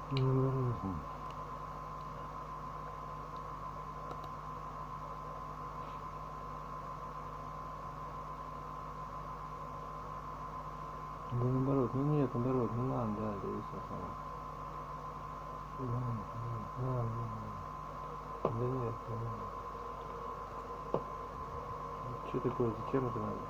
Да наоборот, ну нет, наоборот, ну надо, да, это и все самое. Да нет, что такое, зачем это надо?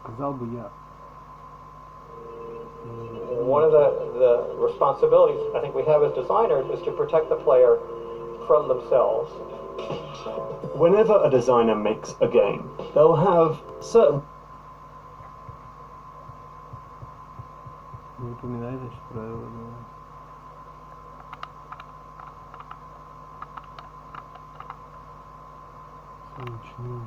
Сказал бы я. One of the responsibilities I think we have as designers is to protect the player from themselves. Whenever a designer makes a game, they'll have certain... Не упоминай, значит, правила, да. Начну.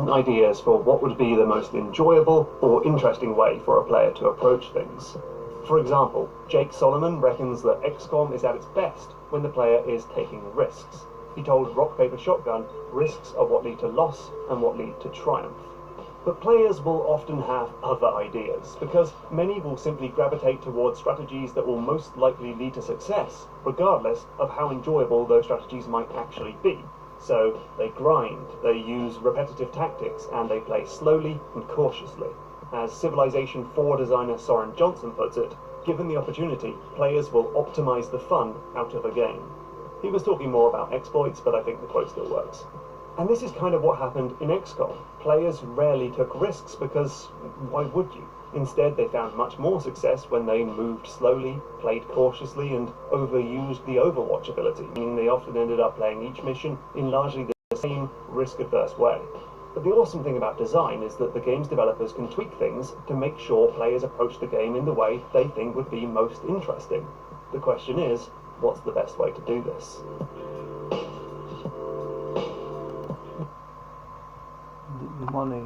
Ideas for what would be the most enjoyable or interesting way for a player to approach things. For example, Jake Solomon reckons that XCOM is at its best when the player is taking risks. He told Rock Paper Shotgun, risks are what lead to loss and what lead to triumph. But players will often have other ideas, because many will simply gravitate towards strategies that will most likely lead to success, regardless of how enjoyable those strategies might actually be. So they grind, they use repetitive tactics, and they play slowly and cautiously. As Civilization 4 designer Soren Johnson puts it, given the opportunity, players will optimize the fun out of a game. He was talking more about exploits, but I think the quote still works. And this is kind of what happened in XCOM. Players rarely took risks because why would you? Instead, they found much more success when they moved slowly, played cautiously, and overused the Overwatch ability, meaning they often ended up playing each mission in largely the same risk-averse way. But the awesome thing about design is that the game's developers can tweak things to make sure players approach the game in the way they think would be most interesting. The question is, what's the best way to do this? The money.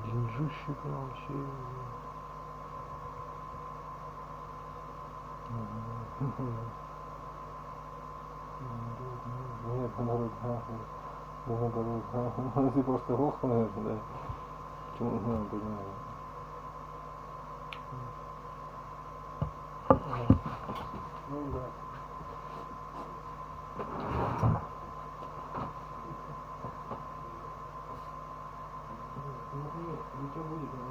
Деньжище получил. Нет, наоборот, если просто глухо, наверное, да. Почему не знаю, понимаю. Ну да. Ничего будет, деньги.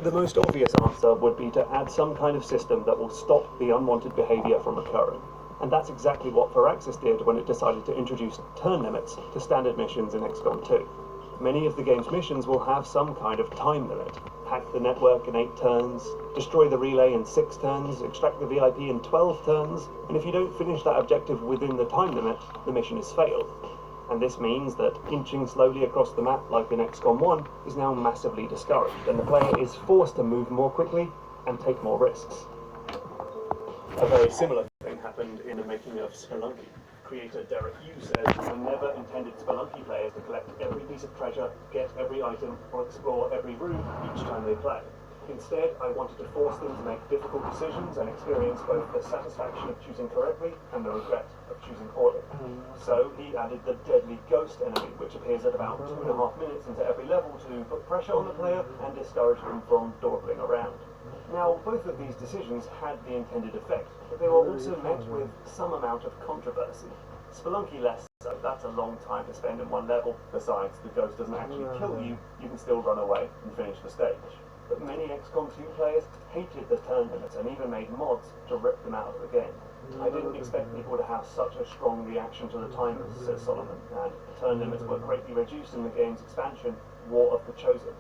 The most obvious answer would be to add some kind of system that will stop the unwanted behaviour from occurring. And that's exactly what Firaxis did when it decided to introduce turn limits to standard missions in XCOM 2. Many of the game's missions will have some kind of time limit. Hack the network in 8 turns, destroy the relay in 6 turns, extract the VIP in 12 turns, and if you don't finish that objective within the time limit, the mission is failed. And this means that inching slowly across the map, like in XCOM 1, is now massively discouraged, and the player is forced to move more quickly and take more risks. A very similar thing happened in the making of Spelunky. Creator Derek Yu says, "I never intended Spelunky players to collect every piece of treasure, get every item, or explore every room each time they play. Instead, I wanted to force them to make difficult decisions and experience both the satisfaction of choosing correctly and the regret of choosing poorly." So he added the deadly ghost enemy, which appears at about 2.5 minutes into every level to put pressure on the player and discourage them from dawdling around. Now, both of these decisions had the intended effect, but they were also met with some amount of controversy. Spelunky less so, that's a long time to spend in one level. Besides, the ghost doesn't actually kill you, you can still run away and finish the stage. But many XCOM 2 players hated the turn limits and even made mods to rip them out of the game. "I didn't expect people to have such a strong reaction to the timers," says Solomon, and turn limits were greatly reduced in the game's expansion, War of the Chosen.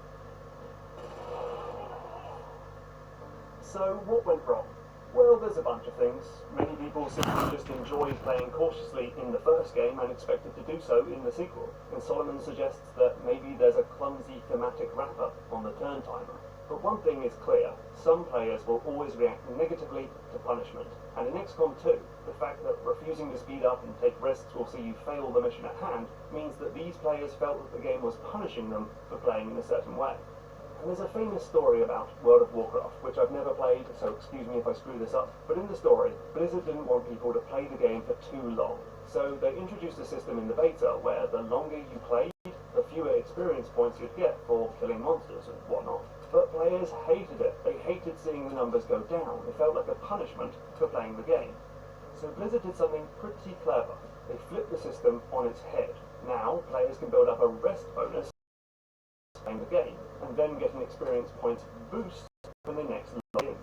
So, what went wrong? Well, there's a bunch of things. Many people simply just enjoyed playing cautiously in the first game and expected to do so in the sequel, and Solomon suggests that maybe there's a clumsy thematic wrapper on the turn timer. But one thing is clear, some players will always react negatively to punishment, and in XCOM 2, the fact that refusing to speed up and take risks will see you fail the mission at hand means that these players felt that the game was punishing them for playing in a certain way. And there's a famous story about World of Warcraft, which I've never played, so excuse me if I screw this up, but in the story, Blizzard didn't want people to play the game for too long. So they introduced a system in the beta where the longer you played, the fewer experience points you'd get for killing monsters and whatnot. But players hated it. They hated seeing the numbers go down. It felt like a punishment for playing the game. So Blizzard did something pretty clever. They flipped the system on its head. Now, players can build up a rest bonus playing the game, and then get an experience points boost when they next log in.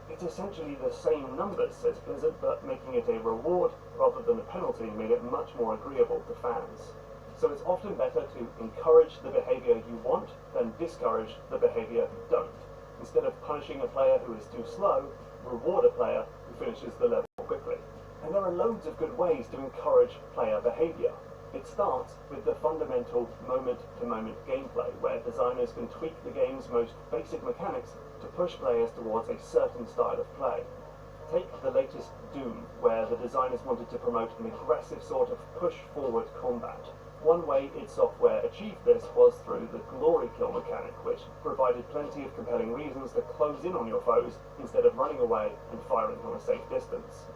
It's essentially the same numbers, says Blizzard, but making it a reward rather than a penalty made it much more agreeable to fans. So it's often better to encourage the behaviour you want than discourage the behaviour you don't. Instead of punishing a player who is too slow, reward a player who finishes the level quickly. And there are loads of good ways to encourage player behaviour. It starts with the fundamental moment-to-moment gameplay, where designers can tweak the game's most basic mechanics to push players towards a certain style of play. Take the latest Doom, where the designers wanted to promote an aggressive sort of push-forward combat. One way its software achieved this was through the glory kill mechanic, which provided plenty of compelling reasons to close in on your foes instead of running away and firing from a safe distance.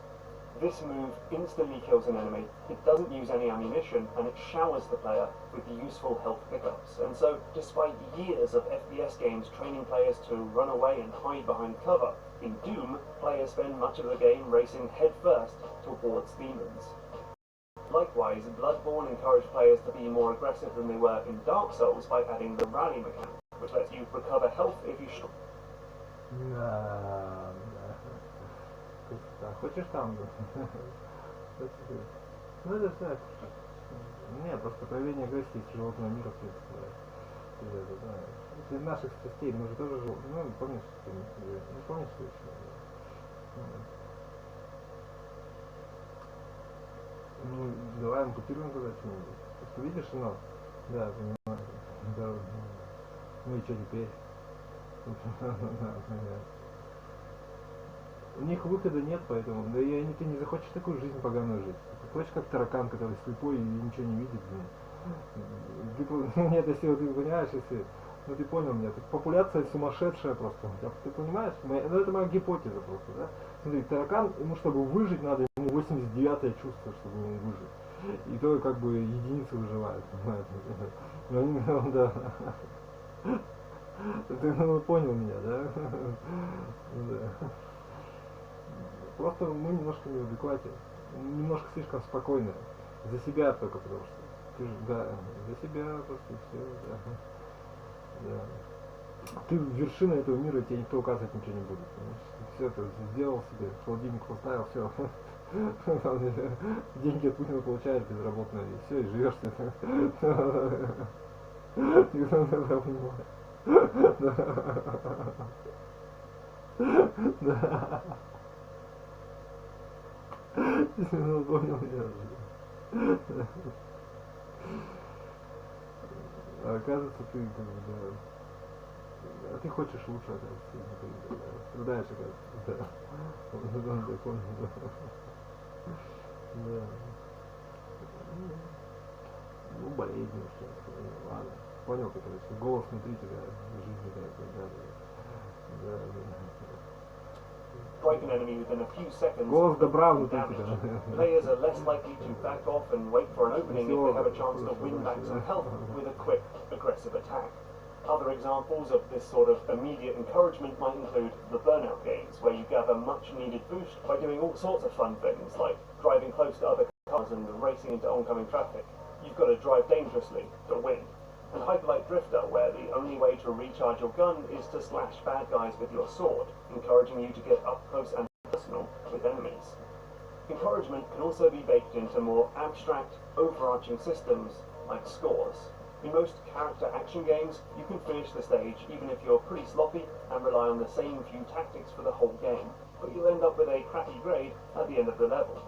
This move instantly kills an enemy, it doesn't use any ammunition, and it showers the player with useful health pickups. And so, despite years of FPS games training players to run away and hide behind cover, in Doom, players spend much of the game racing headfirst towards demons. Likewise, Bloodborne encouraged players to be more aggressive than they were in Dark Souls by adding the rally mechanic, which lets you recover health if you Хочешь там? Ну это так. Не, просто проявление агрессии из животного мира, в принципе, да. Из наших частей мы же тоже живем. Ну, помнишь, не помнишь, что еще? Ну, давай ампутируем тогда что-нибудь. Просто видишь, но? Да, понимаю. Да. Ну и что теперь? У них выхода нет, поэтому, да и ты не захочешь такую жизнь поганую жить. Ты хочешь как таракан, который слепой и ничего не видит, блин. Нет, если вот ты понимаешь, если, ну ты понял меня, популяция сумасшедшая просто. Ты понимаешь? Ну это моя гипотеза просто, да? Смотри, таракан, ему чтобы выжить надо, ему 89-е чувство, чтобы ему выжить. И то как бы единицы выживают, понимаешь? Ну, да. Ты понял меня, да? Да. Просто мы немножко не в адеквате, немножко слишком спокойные. За себя только, потому что ты же, да, за себя просто все, да. Ты вершина этого мира, тебе никто указывать ничего не будет. Понимаешь? Все это сделал себе, холодильник поставил, все. Деньги от Путина получаешь безработные, и все, и живешь. Да. Ну, понял я. А оказывается, ты как бы, да. А ты хочешь лучше, оказывается, да. Страдаешь, оказывается, да. Понял, да. Да. Ну, болезнь, что ли, ладно. Понял, короче, голос внутри тебя, в жизни, да, да. Strike an enemy within a few seconds. Голос добра and внутри damage. тебя. Players are less likely to back off and wait for an opening if they have a chance to win back some health with a quick, aggressive attack. Other examples of this sort of immediate encouragement might include the burnout games, where you gather much needed boost by doing all sorts of fun things, like driving close to other cars and racing into oncoming traffic. You've got to drive dangerously to win. And Hyperlight Drifter, where the only way to recharge your gun is to slash bad guys with your sword, encouraging you to get up close and personal with enemies. Encouragement can also be baked into more abstract, overarching systems like scores. In most character action games, you can finish the stage even if you're pretty sloppy and rely on the same few tactics for the whole game, but you'll end up with a crappy grade at the end of the level.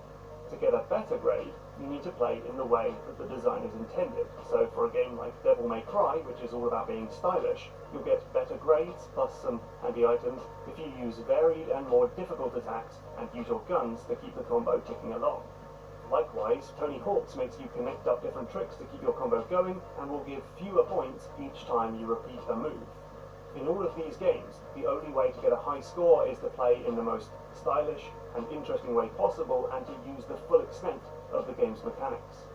To get a better grade, you need to play in the way that the designers intended. So for a game like Devil May Cry, which is all about being stylish, you'll get better grades plus some handy items if you use varied and more difficult attacks and use your guns to keep the combo ticking along. Likewise, Tony Hawk's makes you connect up different tricks to keep your combo going and will give fewer points each time you repeat a move. In all of these games, the only way to get a high score is to play in the most stylish and interesting way possible and to use the full extent of the game's mechanics.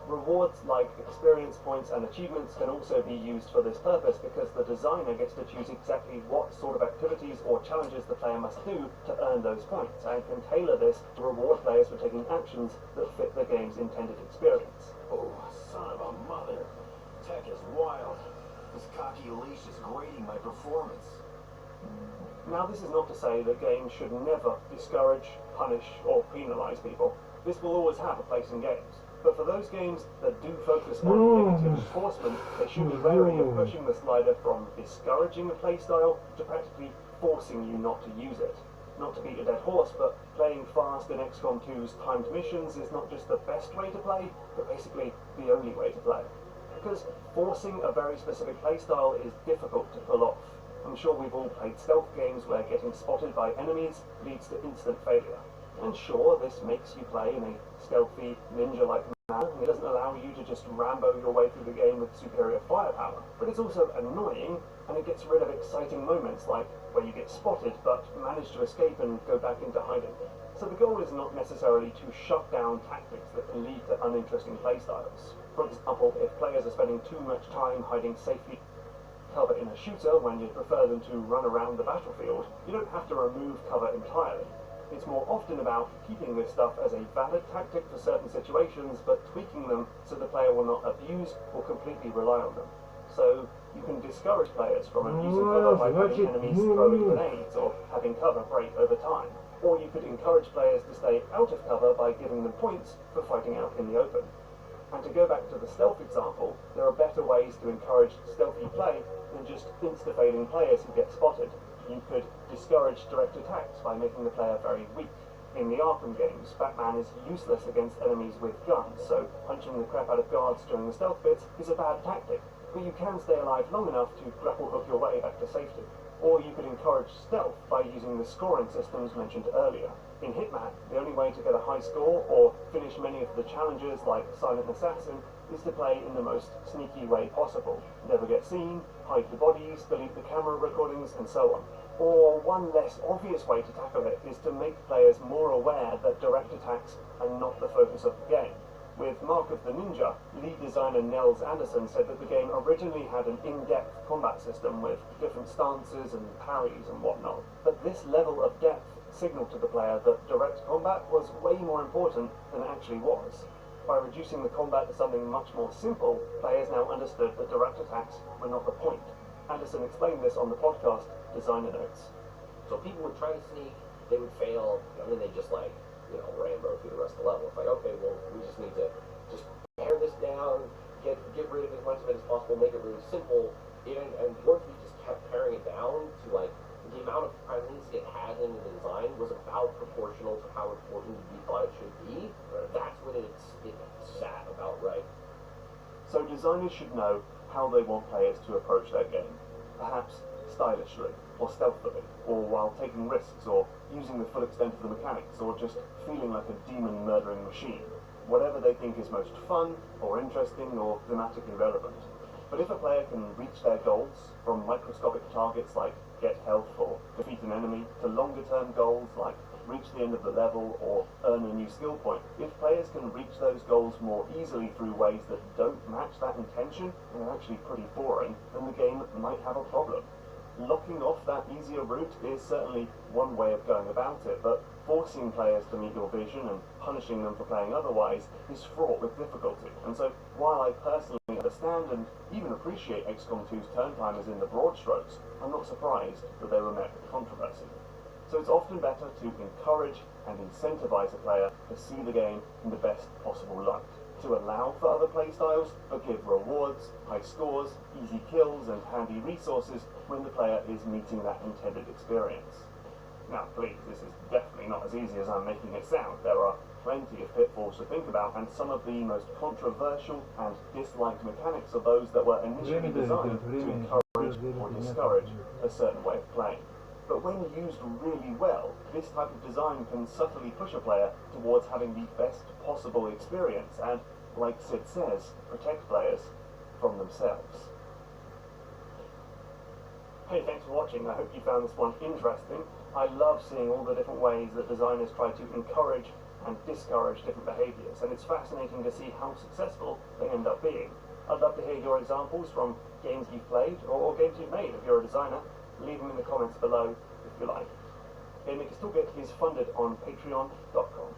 Rewards like experience points and achievements can also be used for this purpose because the designer gets to choose exactly what sort of activities or challenges the player must do to earn those points and can tailor this to reward players for taking actions that fit the game's intended experience. Oh, son of a mother. Tech is wild. This cocky leash is grading my performance. Now, this is not to say that games should never discourage, punish, or penalise people. This will always have a place in games. But for those games that do focus on negative enforcement, they should be wary of pushing the slider from discouraging a playstyle to practically forcing you not to use it. not to beat a dead horse, but playing fast in XCOM 2's timed missions is not just the best way to play, but basically the only way to play. Because forcing a very specific playstyle is difficult to pull off. I'm sure we've all played stealth games where getting spotted by enemies leads to instant failure. And sure, this makes you play in a stealthy, ninja-like manner, and it doesn't allow you to just Rambo your way through the game with superior firepower. But it's also annoying, and it gets rid of exciting moments like where you get spotted but manage to escape and go back into hiding. So the goal is not necessarily to shut down tactics that can lead to uninteresting playstyles. For example, if players are spending too much time hiding safely cover in a shooter when you'd prefer them to run around the battlefield, you don't have to remove cover entirely. It's more often about keeping this stuff as a valid tactic for certain situations, but tweaking them so the player will not abuse or completely rely on them. So you can discourage players from abusing cover by having enemies throwing grenades or having cover break over time. Or you could encourage players to stay out of cover by giving them points for fighting out in the open. And to go back to the stealth example, there are better ways to encourage stealthy play than just insta-failing players who get spotted. You could discourage direct attacks by making the player very weak. In the Arkham games, Batman is useless against enemies with guns, so punching the crap out of guards during the stealth bits is a bad tactic, but you can stay alive long enough to grapple hook your way back to safety. Or you could encourage stealth by using the scoring systems mentioned earlier. In Hitman, the only way to get a high score or finish many of the challenges like Silent Assassin is to play in the most sneaky way possible. Never get seen, hide the bodies, delete the camera recordings, and so on. Or one less obvious way to tackle it is to make players more aware that direct attacks are not the focus of the game. With Mark of the Ninja, lead designer Nels Anderson said that the game originally had an in-depth combat system with different stances and parries and whatnot. But this level of depth signaled to the player that direct combat was way more important than it actually was. By reducing the combat to something much more simple, players now understood that direct attacks were not the point. Anderson explained this on the podcast Designer Notes. So people would try to sneak, they would fail, and then they just Rambo through the rest of the level. It's like, okay, well, we just need to just pare this down, get rid of as much of it as possible, make it really simple. And once we just kept paring it down to the amount of presence it has in the design was about proportional to how important we thought it should be. That's when it sat about right. So designers should know how they want players to approach their game. Perhaps stylishly, or stealthily, or while taking risks, or using the full extent of the mechanics, or just feeling like a demon-murdering machine. Whatever they think is most fun, or interesting, or thematically relevant. But if a player can reach their goals, from microscopic targets like get health or defeat an enemy, to longer-term goals like reach the end of the level or earn a new skill point, if players can reach those goals more easily through ways that don't match that intention and are actually pretty boring, then the game might have a problem. Locking off that easier route is certainly one way of going about it, but forcing players to meet your vision and punishing them for playing otherwise is fraught with difficulty. And so, while I personally understand and even appreciate XCOM 2's turn timers in the broad strokes, I'm not surprised that they were met with controversy. So it's often better to encourage and incentivize a player to see the game in the best possible light, to allow for other playstyles, but give rewards, high scores, easy kills, and handy resources when the player is meeting that intended experience. Now, please, this is definitely not as easy as I'm making it sound. There are plenty of pitfalls to think about, and some of the most controversial and disliked mechanics are those that were initially designed to encourage or discourage a certain way of playing. But when used really well, this type of design can subtly push a player towards having the best possible experience and, like Sid says, protect players from themselves. Hey, thanks for watching. I hope you found this one interesting. I love seeing all the different ways that designers try to encourage and discourage different behaviors, and it's fascinating to see how successful they end up being. I'd love to hear your examples from games you've played or games you've made if you're a designer. Leave them in the comments below if you like. GameMaker's Toolkit is funded on patreon.com.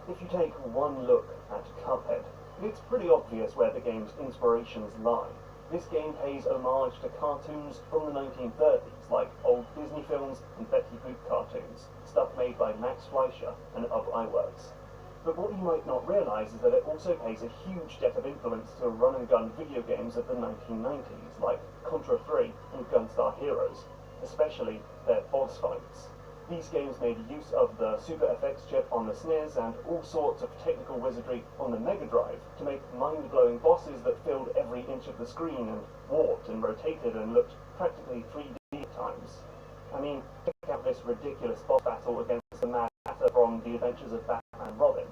If you take one look at Cuphead, it's pretty obvious where the game's inspirations lie. This game pays homage to cartoons from the 1930s, like old Disney films and Betty Boop cartoons, stuff made by Max Fleischer and Other Iwerks. But what you might not realise is that it also pays a huge debt of influence to run-and-gun video games of the 1990s, like Contra 3 and Gunstar Heroes, especially their boss fights. These games made use of the Super FX chip on the SNES and all sorts of technical wizardry on the Mega Drive to make mind-blowing bosses that filled every inch of the screen and warped and rotated and looked practically 3D at times. I mean, check out this ridiculous boss battle against the Mad Hatter from The Adventures of Batman and Robin.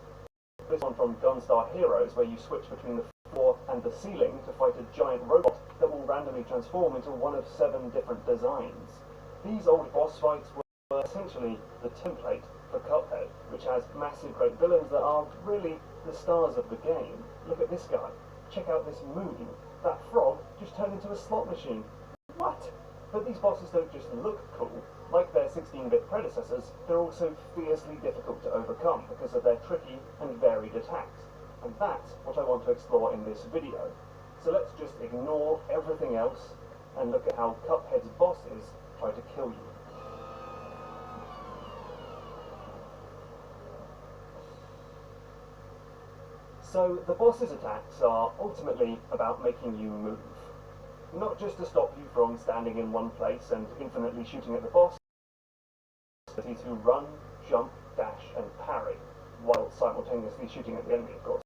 This one from Gunstar Heroes, where you switch between the floor and the ceiling to fight a giant robot that will randomly transform into one of 7 different designs. These old boss fights were essentially the template for Cuphead, which has massive great villains that aren't really the stars of the game. Look at this guy. Check out this moon. That frog just turned into a slot machine. What? But these bosses don't just look cool. Like their 16-bit predecessors, they're also fiercely difficult to overcome because of their tricky and varied attacks. And that's what I want to explore in this video. So let's just ignore everything else and look at how Cuphead's bosses try to kill you. So the boss's attacks are ultimately about making you move. Not just to stop you from standing in one place and infinitely shooting at the boss, but to run, jump, dash and parry, while simultaneously shooting at the enemy, of course.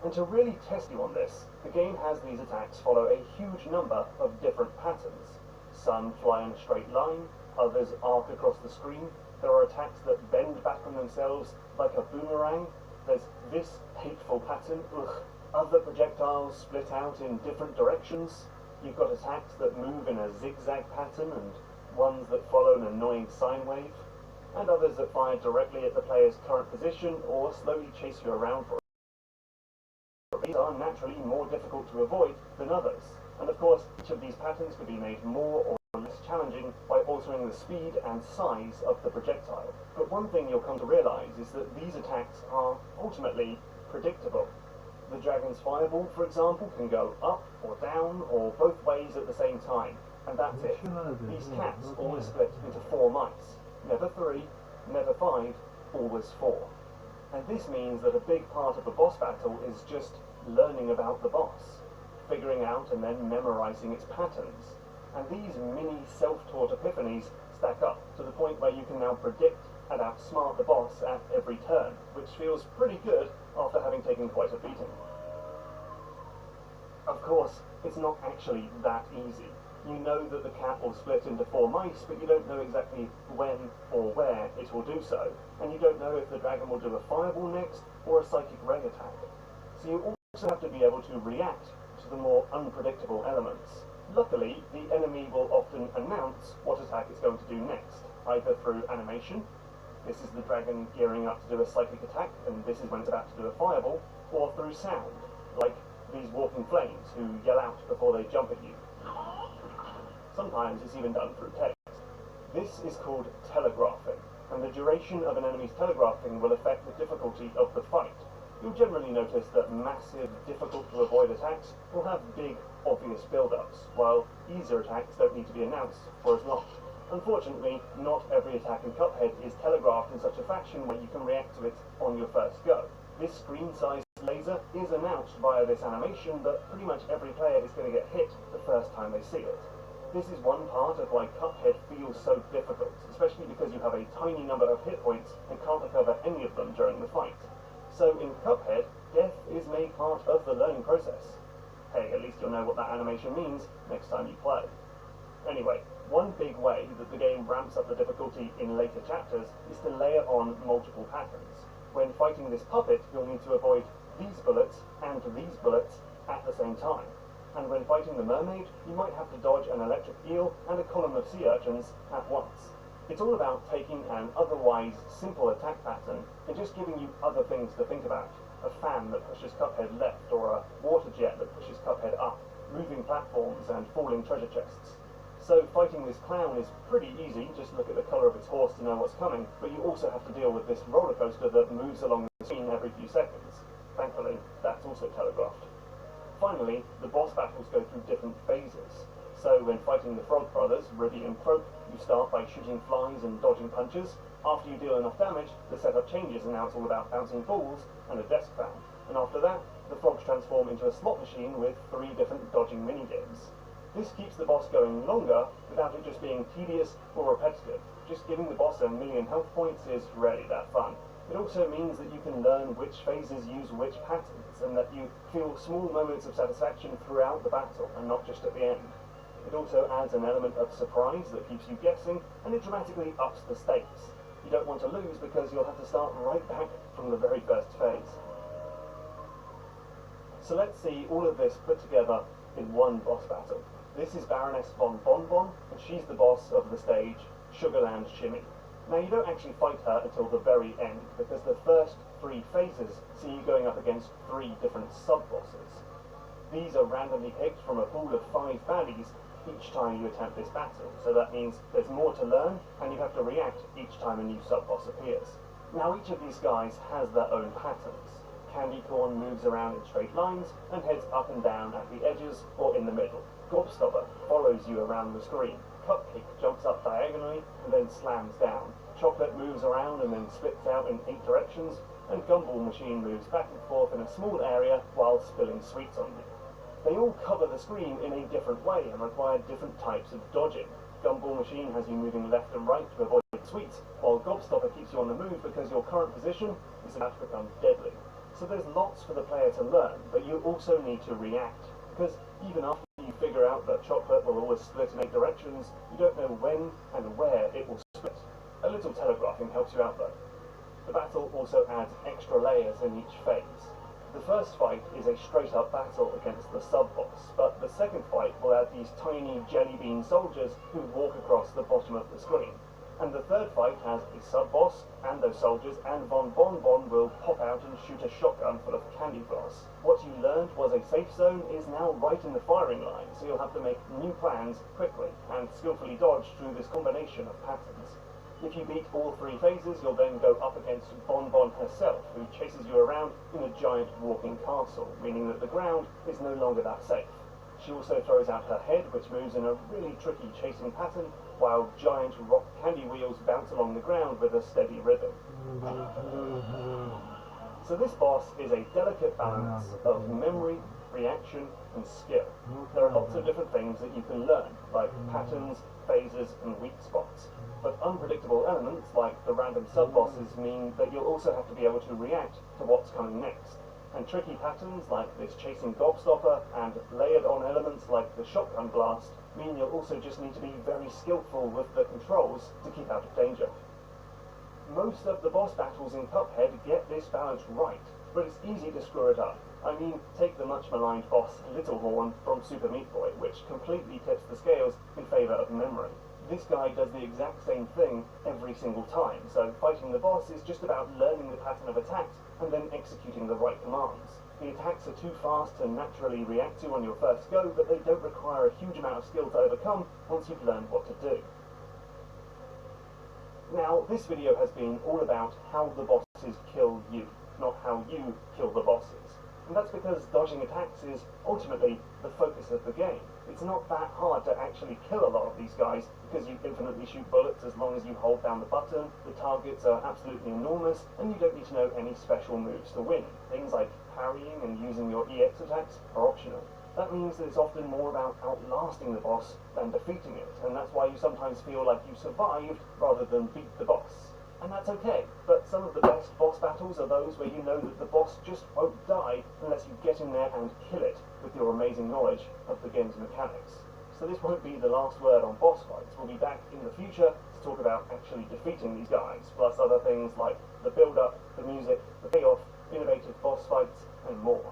And to really test you on this, the game has these attacks follow a huge number of different patterns. Some fly in a straight line, others arc across the screen. There are attacks that bend back on themselves like a boomerang. There's this hateful pattern, other projectiles split out in different directions. You've got attacks that move in a zigzag pattern and ones that follow an annoying sine wave, and others that fire directly at the player's current position or slowly chase you around for it. These are naturally more difficult to avoid than others, and of course each of these patterns can be made more or less challenging by altering the speed and size of the projectile. But one thing you'll come to realise is that these attacks are ultimately predictable. The dragon's fireball, for example, can go up or down or both ways at the same time, and that's it. These cats always split into 4 mice. Never 3, never 5, always 4. And this means that a big part of a boss battle is just learning about the boss, figuring out and then memorising its patterns. And these mini self-taught epiphanies stack up to the point where you can now predict and outsmart the boss at every turn, which feels pretty good after having taken quite a beating. Of course, it's not actually that easy. You know that the cat will split into 4 mice, but you don't know exactly when or where it will do so, and you don't know if the dragon will do a fireball next or a psychic ray attack. So you also have to be able to react to the more unpredictable elements. Luckily, the enemy will often announce what attack it's going to do next, either through animation, this is the dragon gearing up to do a psychic attack, and this is when it's about to do a fireball, or through sound, like these walking flames who yell out before they jump at you. Sometimes it's even done through text. This is called telegraphing, and the duration of an enemy's telegraphing will affect the difficulty of the fight. You'll generally notice that massive, difficult-to-avoid attacks will have big, obvious build-ups, while easier attacks don't need to be announced for as long. Unfortunately, not every attack in Cuphead is telegraphed in such a fashion where you can react to it on your first go. This screen-sized laser is announced via this animation, but pretty much every player is going to get hit the first time they see it. This is one part of why Cuphead feels so difficult, especially because you have a tiny number of hit points and can't recover any of them during the fight. So in Cuphead, death is made part of the learning process. Hey, at least you'll know what that animation means next time you play. Anyway, one big way that the game ramps up the difficulty in later chapters is to layer on multiple patterns. When fighting this puppet, you'll need to avoid these bullets and these bullets at the same time. And when fighting the mermaid, you might have to dodge an electric eel and a column of sea urchins at once. It's all about taking an otherwise simple attack pattern and just giving you other things to think about. A fan that pushes Cuphead left, or a water jet that pushes Cuphead up, moving platforms and falling treasure chests. So fighting this clown is pretty easy, just look at the colour of its horse to know what's coming, but you also have to deal with this roller coaster that moves along screen every few seconds. Thankfully, that's also telegraphed. Finally, the boss battles go through different phases. So when fighting the Frog brothers, Ribby and Croak, you start by shooting flies and dodging punches. After you deal enough damage, the setup changes and now it's all about bouncing balls and a desk fan. And after that, the frogs transform into a slot machine with 3 different dodging mini-games. This keeps the boss going longer without it just being tedious or repetitive. Just giving the boss 1,000,000 health points is rarely that fun. It also means that you can learn which phases use which patterns, and that you feel small moments of satisfaction throughout the battle, and not just at the end. It also adds an element of surprise that keeps you guessing, and it dramatically ups the stakes. You don't want to lose because you'll have to start right back from the very first phase. So let's see all of this put together in one boss battle. This is Baroness von Bonbon, and she's the boss of the stage Sugarland Shimmy. Now you don't actually fight her until the very end, because the first 3 phases see you going up against 3 different sub-bosses. These are randomly picked from a pool of 5 baddies each time you attempt this battle, so that means there's more to learn, and you have to react each time a new sub-boss appears. Now each of these guys has their own patterns. Candy Corn moves around in straight lines and heads up and down at the edges or in the middle. Gobstopper follows you around the screen. Cupcake jumps up diagonally and then slams down. Chocolate moves around and then splits out in 8 directions, and Gumball Machine moves back and forth in a small area while spilling sweets on you. They all cover the screen in a different way and require different types of dodging. Gumball Machine has you moving left and right to avoid sweets, while Gobstopper keeps you on the move because your current position is about to become deadly. So there's lots for the player to learn, but you also need to react, because even after you figure out that chocolate will always split in 8 directions, you don't know when and where it will split. A little telegraphing helps you out though. The battle also adds extra layers in each phase. The first fight is a straight-up battle against the sub-boss, but the second fight will add these tiny jelly bean soldiers who walk across the bottom of the screen. And the third fight has a sub-boss and those soldiers, and Von Bonbon will pop out and shoot a shotgun full of candy floss. What you learned was a safe zone is now right in the firing line, so you'll have to make new plans quickly and skillfully dodge through this combination of patterns. If you beat all 3 phases, you'll then go up against Bonbon herself, who chases you around in a giant walking castle, meaning that the ground is no longer that safe. She also throws out her head, which moves in a really tricky chasing pattern, while giant rock candy wheels bounce along the ground with a steady rhythm. So this boss is a delicate balance of memory, reaction, and skill. There are lots of different things that you can learn, like patterns, phases, and weak spots. But unpredictable elements, like the random sub-bosses, mean that you'll also have to be able to react to what's coming next. And tricky patterns like this chasing Gobstopper and layered on elements like the shotgun blast mean you'll also just need to be very skillful with the controls to keep out of danger. Most of the boss battles in Cuphead get this balance right, but it's easy to screw it up. I mean, take the much maligned boss Little Horn from Super Meat Boy, which completely tips the scales in favour of memory. This guy does the exact same thing every single time, so fighting the boss is just about learning the pattern of attacks and then executing the right commands. The attacks are too fast to naturally react to on your first go, but they don't require a huge amount of skill to overcome once you've learned what to do. Now, this video has been all about how the bosses kill you, not how you kill the bosses. And that's because dodging attacks is ultimately the focus of the game. It's not that hard to actually kill a lot of these guys because you infinitely shoot bullets as long as you hold down the button, the targets are absolutely enormous, and you don't need to know any special moves to win. Things like parrying and using your EX attacks are optional. That means that it's often more about outlasting the boss than defeating it, and that's why you sometimes feel like you survived rather than beat the boss. And that's okay, but some of the best boss battles are those where you know that the boss just won't die unless you get in there and kill it with your amazing knowledge of the game's mechanics. So this won't be the last word on boss fights. We'll be back in the future to talk about actually defeating these guys, plus other things like the build-up, the music, the payoff, innovative boss fights, and more.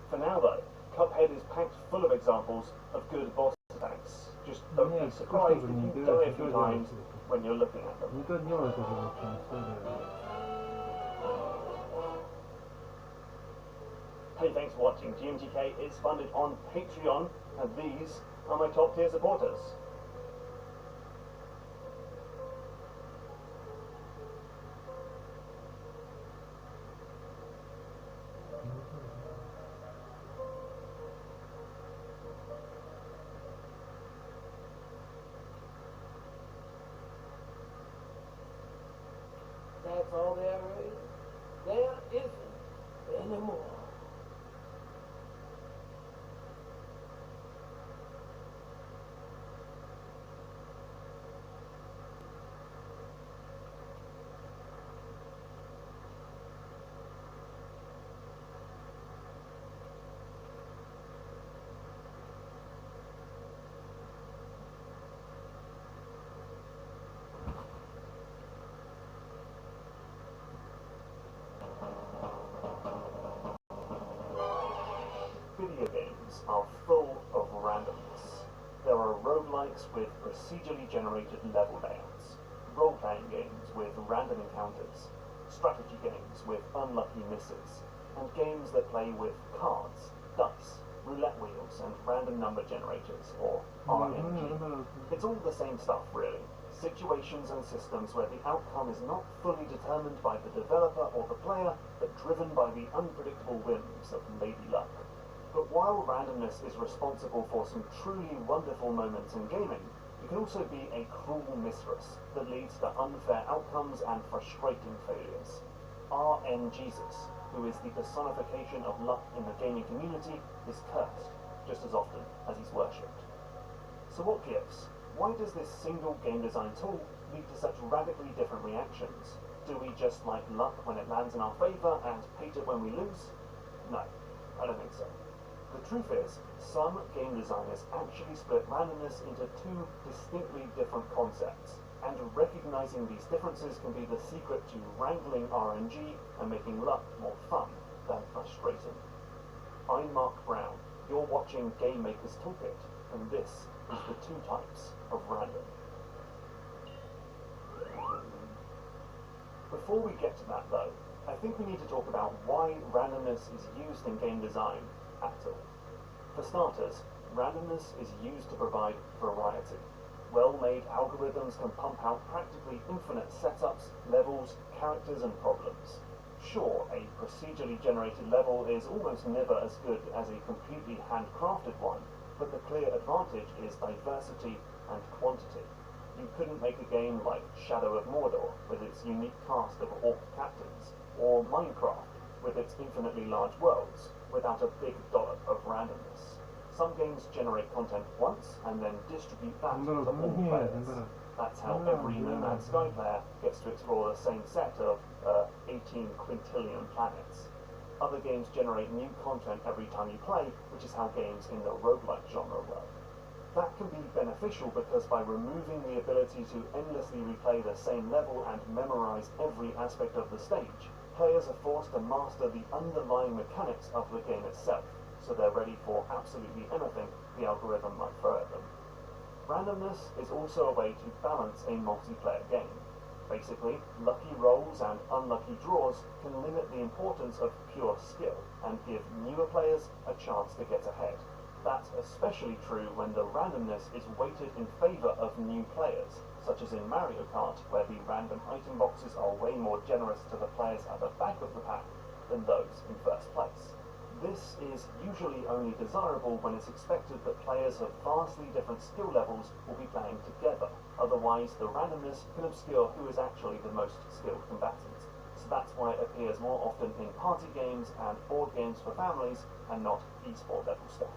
For now though, Cuphead is packed full of examples of good boss attacks. Just don't be surprised if you die a few times when you're looking at them. Не то делает уже вообще история. Hey, thanks for watching. GMTK is funded on Patreon, and these are my top tier supporters. that's all there is? There isn't anymore. Video games are full of randomness. There are roguelikes with procedurally generated level layouts, role-playing games with random encounters, strategy games with unlucky misses, and games that play with cards, dice, roulette wheels, and random number generators, or RNG. It's all the same stuff, really. Situations and systems where the outcome is not fully determined by the developer or the player, but driven by the unpredictable whims of lady luck. But while randomness is responsible for some truly wonderful moments in gaming, it can also be a cruel mistress that leads to unfair outcomes and frustrating failures. RNGesus, who is the personification of luck in the gaming community, is cursed just as often as he's worshipped. So what gives? Why does this single game design tool lead to such radically different reactions? Do we just like luck when it lands in our favour and hate it when we lose? No, I don't think so. The truth is, some game designers actually split randomness into two distinctly different concepts, and recognizing these differences can be the secret to wrangling RNG and making luck more fun than frustrating. I'm Mark Brown, you're watching Game Maker's Toolkit, and this is the two types of random. Before we get to that though, I think we need to talk about why randomness is used in game design at all. For starters, randomness is used to provide variety. Well-made algorithms can pump out practically infinite setups, levels, characters, and problems. Sure, a procedurally generated level is almost never as good as a completely handcrafted one, but the clear advantage is diversity and quantity. You couldn't make a game like Shadow of Mordor with its unique cast of orc captains, or Minecraft with its infinitely large worlds, without a big dollop of randomness. Some games generate content once and then distribute that to all players. That's how every No Man's Sky player gets to explore the same set of 18 quintillion planets. Other games generate new content every time you play, which is how games in the roguelike genre work. That can be beneficial because by removing the ability to endlessly replay the same level and memorize every aspect of the stage, players are forced to master the underlying mechanics of the game itself, so they're ready for absolutely anything the algorithm might throw at them. Randomness is also a way to balance a multiplayer game. Basically, lucky rolls and unlucky draws can limit the importance of pure skill and give newer players a chance to get ahead. That's especially true when the randomness is weighted in favour of new players, such as in Mario Kart, where the random item boxes are way more generous to the players at the back of the pack than those in first place. This is usually only desirable when it's expected that players of vastly different skill levels will be playing together, otherwise the randomness can obscure who is actually the most skilled combatant. So that's why it appears more often in party games and board games for families, and not e-sport level stuff.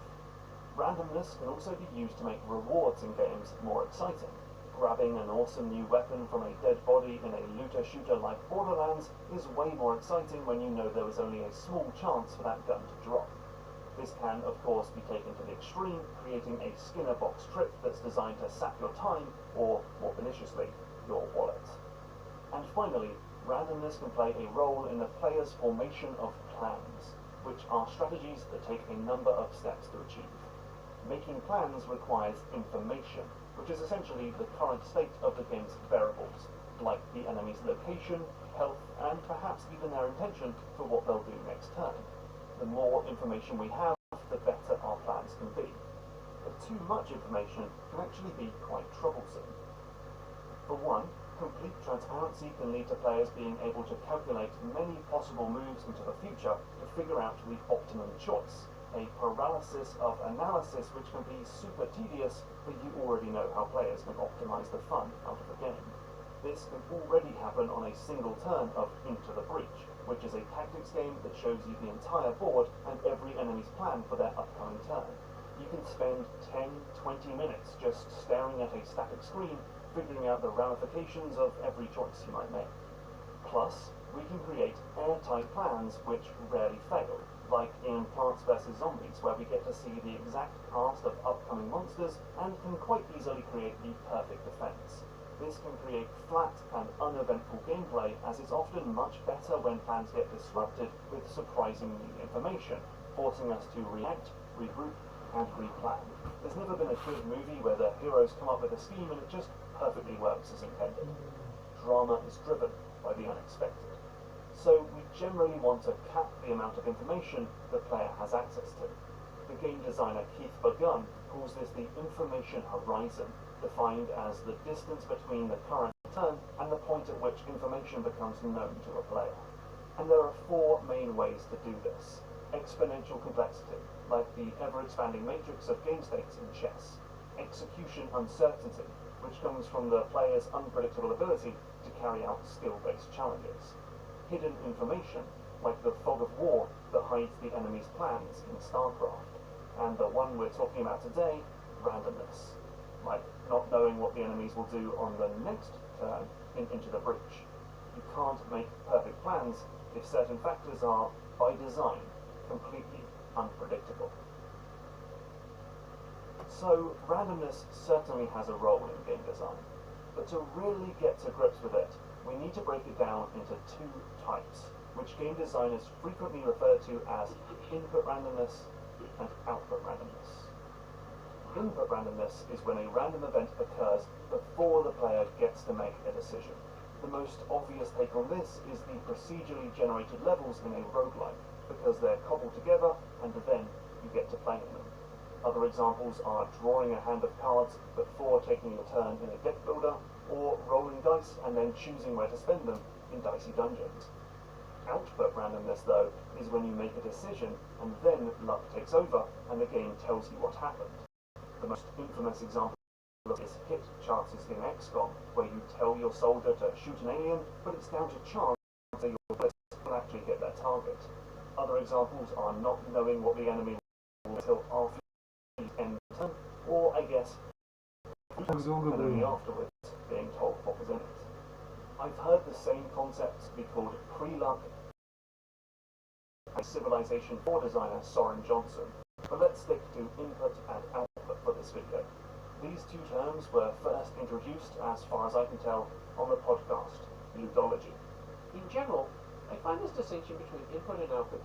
Randomness can also be used to make rewards in games more exciting. Grabbing an awesome new weapon from a dead body in a looter-shooter like Borderlands is way more exciting when you know there was only a small chance for that gun to drop. This can, of course, be taken to the extreme, creating a Skinner box trick that's designed to sap your time, or, more perniciously, your wallet. And finally, randomness can play a role in the player's formation of plans, which are strategies that take a number of steps to achieve. Making plans requires information, which is essentially the current state of the game's variables, like the enemy's location, health, and perhaps even their intention for what they'll do next turn. The more information we have, the better our plans can be. But too much information can actually be quite troublesome. For one, complete transparency can lead to players being able to calculate many possible moves into the future to figure out the optimum choice. A paralysis of analysis which can be super tedious, but you already know how players can optimize the fun out of the game. This can already happen on a single turn of Into the Breach, which is a tactics game that shows you the entire board and every enemy's plan for their upcoming turn. You can spend 10-20 minutes just staring at a static screen, figuring out the ramifications of every choice you might make. Plus, we can create airtight plans which rarely fail, like in Plants vs Zombies, where we get to see the exact cast of upcoming monsters and can quite easily create the perfect defense. This can create flat and uneventful gameplay, as it's often much better when plans get disrupted with surprising new information, forcing us to react, regroup, and replan. There's never been a good movie where the heroes come up with a scheme and it just perfectly works as intended. Drama is driven by the unexpected. So we generally want to cap the amount of information the player has access to. The game designer Keith Burgun calls this the information horizon, defined as the distance between the current turn and the point at which information becomes known to a player. And there are 4 main ways to do this. Exponential complexity, like the ever-expanding matrix of game states in chess. Execution uncertainty, which comes from the player's unpredictable ability to carry out skill-based challenges. Hidden information, like the fog of war that hides the enemy's plans in StarCraft. And the one we're talking about today, randomness, like not knowing what the enemies will do on the next turn in Into the Breach. You can't make perfect plans if certain factors are, by design, completely unpredictable. So, randomness certainly has a role in game design, but to really get to grips with it, we need to break it down into 2 types, which game designers frequently refer to as input randomness and output randomness. Input randomness is when a random event occurs before the player gets to make a decision. The most obvious take on this is the procedurally generated levels in a roguelike, because they're cobbled together and then you get to play in them. Other examples are drawing a hand of cards before taking your turn in a deck builder, or rolling dice and then choosing where to spend them in Dicey Dungeons. Output randomness, though, is when you make a decision and then luck takes over and the game tells you what happened. The most infamous example is hit chances in XCOM, where you tell your soldier to shoot an alien, but it's down to chance that your blitz will actually hit their target. Other examples are not knowing what the enemy will do until after the end of the turn, or I guess enemy afterwards being told what was in it. I've heard the same concepts be called pre-luck by Civilization 4 designer Soren Johnson, but let's stick to input and output for this video. These 2 terms were first introduced, as far as I can tell, on the podcast Ludology. In general, I find this distinction between input and output